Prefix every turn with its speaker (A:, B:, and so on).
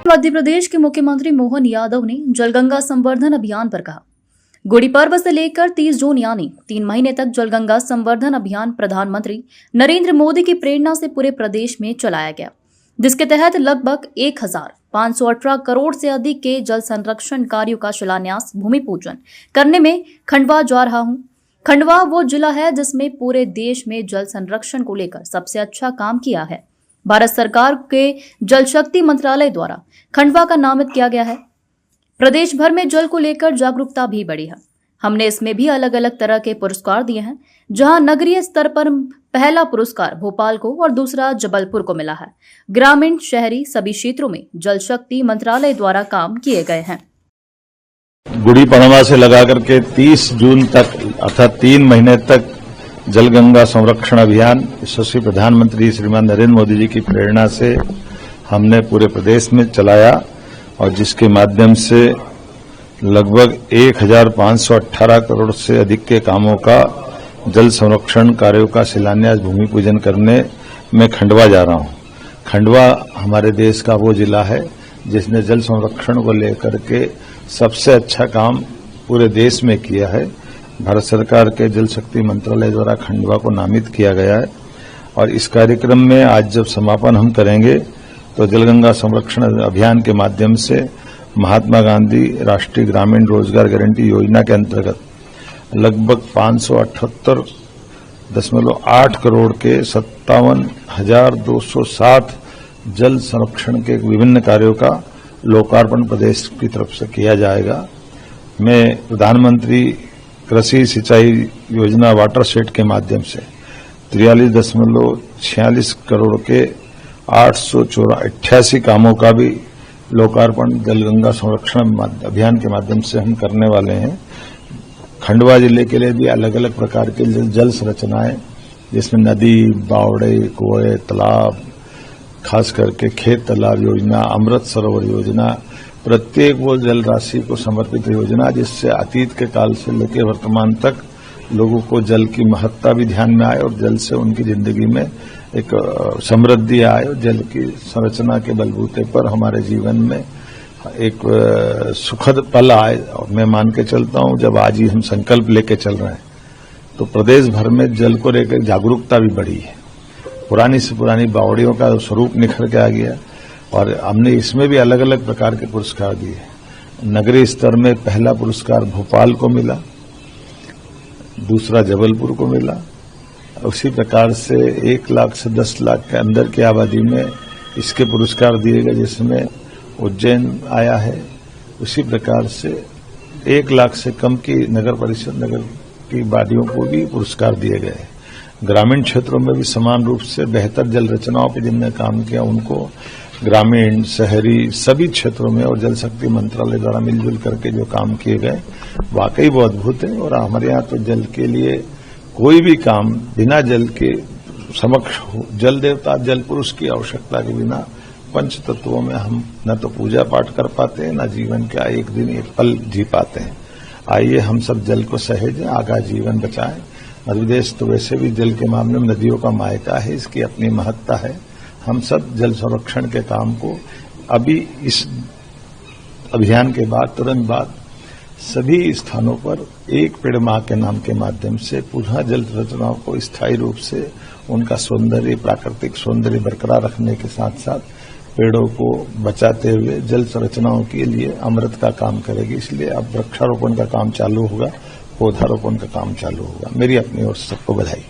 A: मध्य प्रदेश के मुख्यमंत्री मोहन यादव ने जलगंगा संवर्धन अभियान पर कहा, गुड़ी पर्व से लेकर 30 जून यानी 3 महीने तक जलगंगा संवर्धन अभियान प्रधानमंत्री नरेंद्र मोदी की प्रेरणा से पूरे प्रदेश में चलाया गया, जिसके तहत लगभग 1518 करोड़ से अधिक के जल संरक्षण कार्यों का शिलान्यास भूमि पूजन करने में खंडवा जा रहा हूं। खंडवा वो जिला है जिसमें पूरे देश में जल संरक्षण को लेकर सबसे अच्छा काम किया है। भारत सरकार के जल शक्ति मंत्रालय द्वारा खंडवा का नामित किया गया है। प्रदेश भर में जल को लेकर जागरूकता भी बढ़ी है। हमने इसमें भी अलग अलग तरह के पुरस्कार दिए हैं, जहां नगरीय स्तर पर पहला पुरस्कार भोपाल को और दूसरा जबलपुर को मिला है। ग्रामीण शहरी सभी क्षेत्रों में जल शक्ति मंत्रालय द्वारा काम किए गए हैं।
B: गुड़ी पड़वा से लगा करके 30 जून तक अर्थात 3 महीने तक जलगंगा संरक्षण अभियान यशस्वी प्रधानमंत्री श्रीमान नरेंद्र मोदी जी की प्रेरणा से हमने पूरे प्रदेश में चलाया और जिसके माध्यम से लगभग 1518 करोड़ से अधिक के कामों का जल संरक्षण कार्यों का शिलान्यास भूमि पूजन करने में खंडवा जा रहा हूं। खंडवा हमारे देश का वो जिला है जिसने जल संरक्षण को लेकर के सबसे अच्छा काम पूरे देश में किया है। भारत सरकार के जल शक्ति मंत्रालय द्वारा खंडवा को नामित किया गया है और इस कार्यक्रम में आज जब समापन हम करेंगे तो जलगंगा संरक्षण अभियान के माध्यम से महात्मा गांधी राष्ट्रीय ग्रामीण रोजगार गारंटी योजना के अंतर्गत लगभग 578.8 करोड़ के 57,207 जल संरक्षण के विभिन्न कार्यों का लोकार्पण प्रदेश की तरफ से किया जाएगा। मैं प्रधानमंत्री कृषि सिंचाई योजना वाटरशेड के माध्यम से 43.46 करोड़ के 888 कामों का भी लोकार्पण जलगंगा संरक्षण अभियान के माध्यम से हम करने वाले हैं। खंडवा जिले के लिए भी अलग अलग प्रकार के जल संरचनाएं जिसमें नदी, बावड़े, कुएं, तालाब, खास करके खेत तालाब योजना, अमृत सरोवर योजना, प्रत्येक वो जल राशि को समर्पित योजना जिससे अतीत के काल से लेकर वर्तमान तक लोगों को जल की महत्ता भी ध्यान में आए और जल से उनकी जिंदगी में एक समृद्धि आए और जल की संरचना के बलबूते पर हमारे जीवन में एक सुखद पल आए। और मैं मान के चलता हूं जब आज ही हम संकल्प लेके चल रहे हैं तो प्रदेश भर में जल को लेकर जागरूकता भी बढ़ी है। पुरानी से पुरानी बावड़ियों का स्वरूप निखर के आ गया और हमने इसमें भी अलग अलग प्रकार के पुरस्कार दिए। नगरीय स्तर में पहला पुरस्कार भोपाल को मिला, दूसरा जबलपुर को मिला। उसी प्रकार से 1 लाख से 10 लाख के अंदर की आबादी में इसके पुरस्कार दिए गए, जिसमें उज्जैन आया है। उसी प्रकार से 1 लाख से कम की नगर परिषद नगर की वादियों को भी पुरस्कार दिए गए। ग्रामीण क्षेत्रों में भी समान रूप से बेहतर जल रचनाओं पर जिनने काम किया उनको ग्रामीण शहरी सभी क्षेत्रों में और जल शक्ति मंत्रालय द्वारा मिलजुल करके जो काम किए गए वाकई वो अद्भुत है। और हमारे यहाँ तो जल के लिए कोई भी काम बिना जल के समक्ष जल देवता जल पुरुष की आवश्यकता के बिना पंच तत्वों में हम न तो पूजा पाठ कर पाते हैं न जीवन का एक दिन एक पल जी पाते हैं। आइए हम सब जल को सहेजें, आगा जीवन बचाएं। मध्य प्रदेश तो वैसे भी जल के मामले में नदियों का मायका है, इसकी अपनी महत्ता है। हम सब जल संरक्षण के काम को अभी इस अभियान के बाद तुरंत बाद सभी स्थानों पर एक पेड़ मां के नाम के माध्यम से पुनः जल संरचनाओं को स्थायी रूप से उनका सौंदर्य, प्राकृतिक सौंदर्य बरकरार रखने के साथ साथ पेड़ों को बचाते हुए जल संरचनाओं के लिए अमृत का काम करेगी। इसलिए अब वृक्षारोपण का काम चालू होगा, पौधारोपण का काम चालू होगा। मेरी अपनी ओर से सबको बधाई।